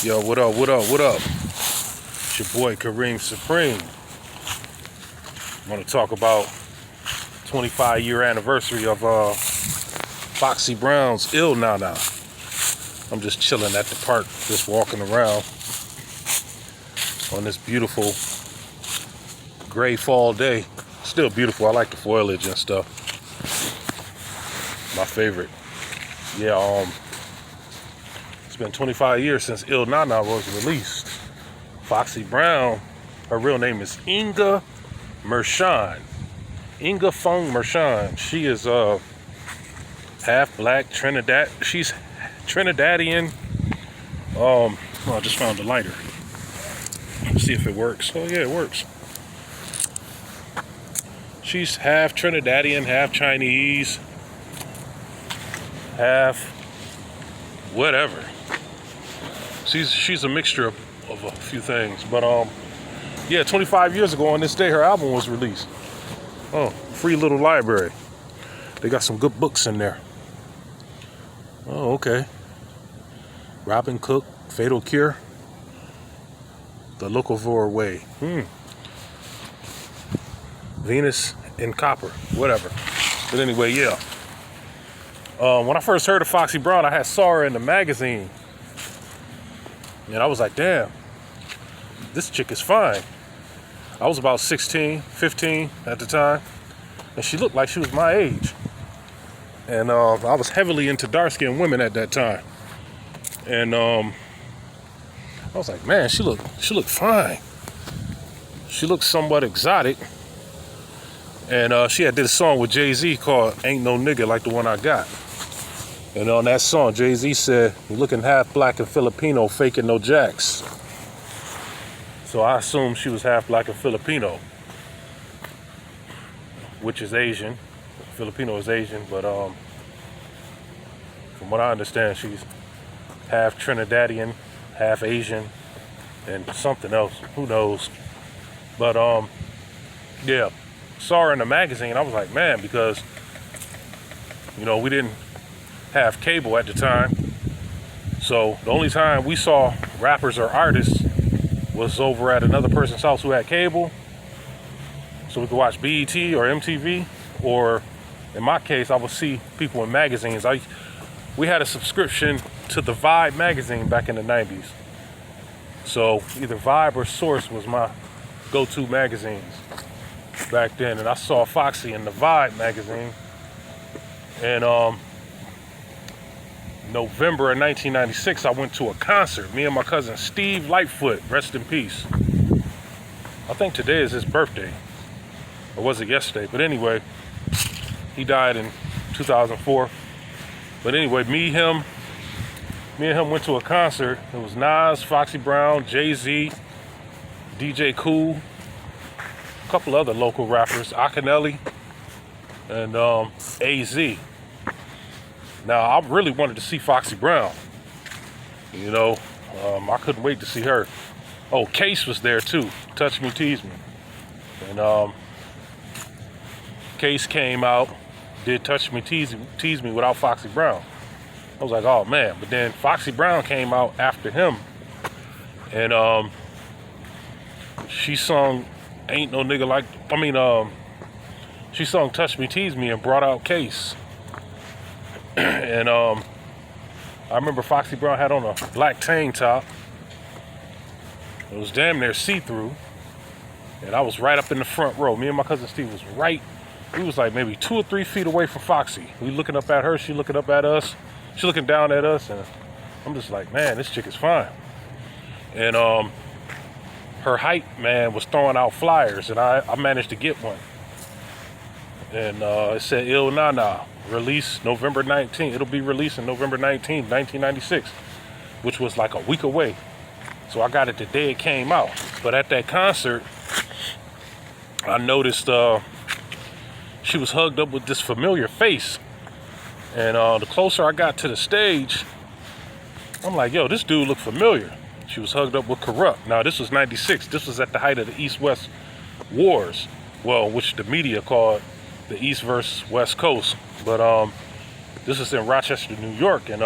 Yo, what up, what up, what up? It's your boy Kareem Supreme. I want to talk about 25-year anniversary of Foxy Brown's Illnana. I'm just chilling at the park, just walking around on this beautiful gray fall day. Still beautiful. I like the foliage and stuff. My favorite. Yeah, it's been 25 years since Illnana was released. Foxy Brown, her real name is Inga Mershon. Inga Fung Mershon. She is half black, Trinidad. She's Trinidadian. I just found a lighter. Let's see if it works. Oh yeah, it works. She's half Trinidadian, half Chinese, half whatever. She's a mixture of a few things. But yeah, 25 years ago on this day, her album was released. Oh, free little library. They got some good books in there. Oh, okay. Robin Cook, Fatal Cure, The Locavore Way. Venus in Copper, whatever. But anyway, yeah. When I first heard of Foxy Brown, I saw her in the magazine. And I was like, damn, this chick is fine. I was about 16, 15 at the time. And she looked like she was my age. And I was heavily into dark-skinned women at that time. And I was like, man, she looked fine. She looked somewhat exotic. And she had did a song with Jay-Z called Ain't No Nigga Like the One I Got. And on that song, Jay-Z said, you're looking half black and Filipino, faking no jacks. So I assumed she was half black and Filipino, which is Asian. Filipino is Asian, but from what I understand, she's half Trinidadian, half Asian, and something else. Who knows? But yeah, saw her in the magazine. I was like, man, because you know we didn't have cable at the time, so the only time we saw rappers or artists was over at another person's house who had cable, so we could watch BET or MTV, or in my case, I would see people in magazines. We had a subscription to the Vibe magazine back in the 90s. So either Vibe or Source was my go-to magazines back then. And I saw Foxy in the Vibe magazine. And November of 1996, I went to a concert. Me and my cousin Steve Lightfoot, rest in peace. I think today is his birthday. Or was it yesterday? But anyway, he died in 2004. But anyway, me and him went to a concert. It was Nas, Foxy Brown, Jay-Z, DJ Cool, a couple other local rappers, Akinelli, and AZ. Now, I really wanted to see Foxy Brown. You know, I couldn't wait to see her. Oh, Case was there too. Touch Me, Tease Me. And Case came out, did Touch Me, Tease Me without Foxy Brown. I was like, oh man. But then Foxy Brown came out after him. And she sung Ain't No Nigga Like, she sung Touch Me, Tease Me and brought out Case. And I remember Foxy Brown had on a black tank top. It was damn near see-through. And I was right up in the front row. Me and my cousin Steve was right. We was like maybe 2 or 3 feet away from Foxy. We looking up at her, she looking up at us. She looking down at us, and I'm just like, man, this chick is fine. And her hype man was throwing out flyers, and I managed to get one. And it said Illnana, release November 19th. It'll be released on November 19th, 1996, which was like a week away. So I got it the day it came out. But at that concert, I noticed she was hugged up with this familiar face. And the closer I got to the stage, I'm like, yo, this dude looked familiar. She was hugged up with Corrupt. Now, this was 96. This was at the height of the East-West wars. Well, which the media called the East versus West Coast. But this is in Rochester, New York. And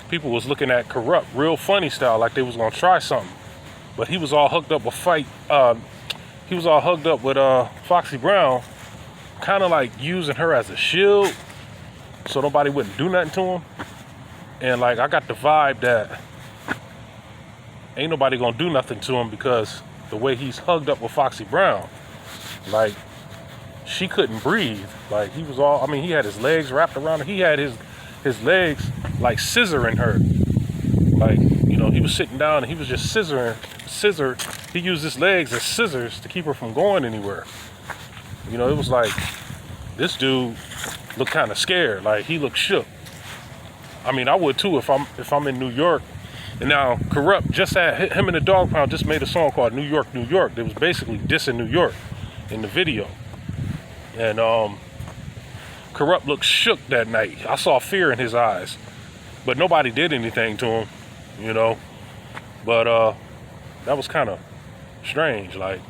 people was looking at Corrupt real funny style, like they was gonna try something. But he was all hooked up with he was all hugged up with Foxy Brown, kind of like using her as a shield so nobody wouldn't do nothing to him. And like I got the vibe that ain't nobody gonna do nothing to him because the way he's hugged up with Foxy Brown, like she couldn't breathe. Like he was all, I mean, he had his legs wrapped around her. He had his legs like scissoring her. Like, you know, he was sitting down and he was just scissor. He used his legs as scissors to keep her from going anywhere. You know, it was like, this dude looked kind of scared. Like he looked shook. I mean, I would too if I'm in New York. And now Corrupt just had him and the Dog Pound just made a song called New York, New York. That was basically dissing New York in the video. And Corrupt looked shook that night. I saw fear in his eyes, but nobody did anything to him, you know. But that was kind of strange. Like,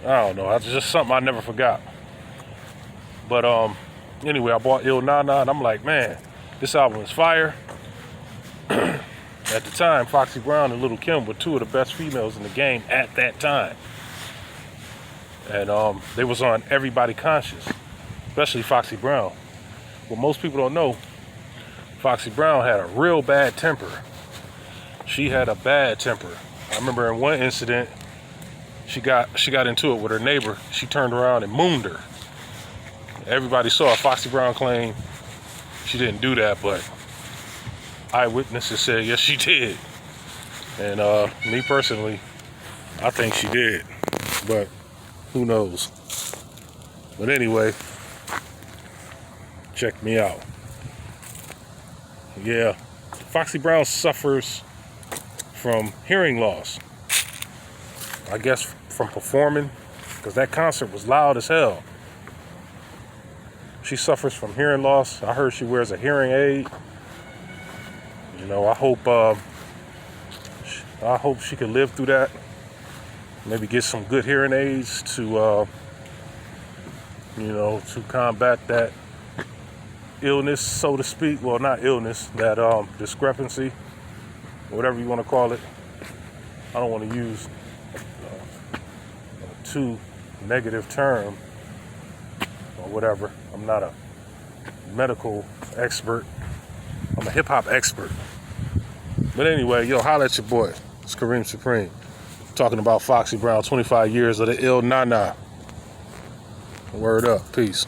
I don't know. That's just something I never forgot. But anyway, I bought Illnana, and I'm like, man, this album is fire. At the time, Foxy Brown and Lil' Kim were two of the best females in the game at that time. And they was on Everybody Conscious, especially Foxy Brown. What most people don't know, Foxy Brown had a real bad temper. She had a bad temper. I remember in one incident, she got into it with her neighbor. She turned around and mooned her. Everybody saw it. Foxy Brown claimed she didn't do that, but eyewitnesses said yes, she did. And me personally, I think she did, but who knows? But anyway, check me out. Yeah, Foxy Brown suffers from hearing loss. I guess from performing, because that concert was loud as hell. She suffers from hearing loss. I heard she wears a hearing aid. You know, I hope she can live through that. Maybe get some good hearing aids to, you know, to combat that illness, so to speak. Well, not illness, that discrepancy, whatever you want to call it. I don't want to use a too negative term or whatever. I'm not a medical expert. I'm a hip hop expert. But anyway, yo, holla at your boy. It's Kareem Supreme. Talking about Foxy Brown, 25 years of the illnana. Word up. Peace.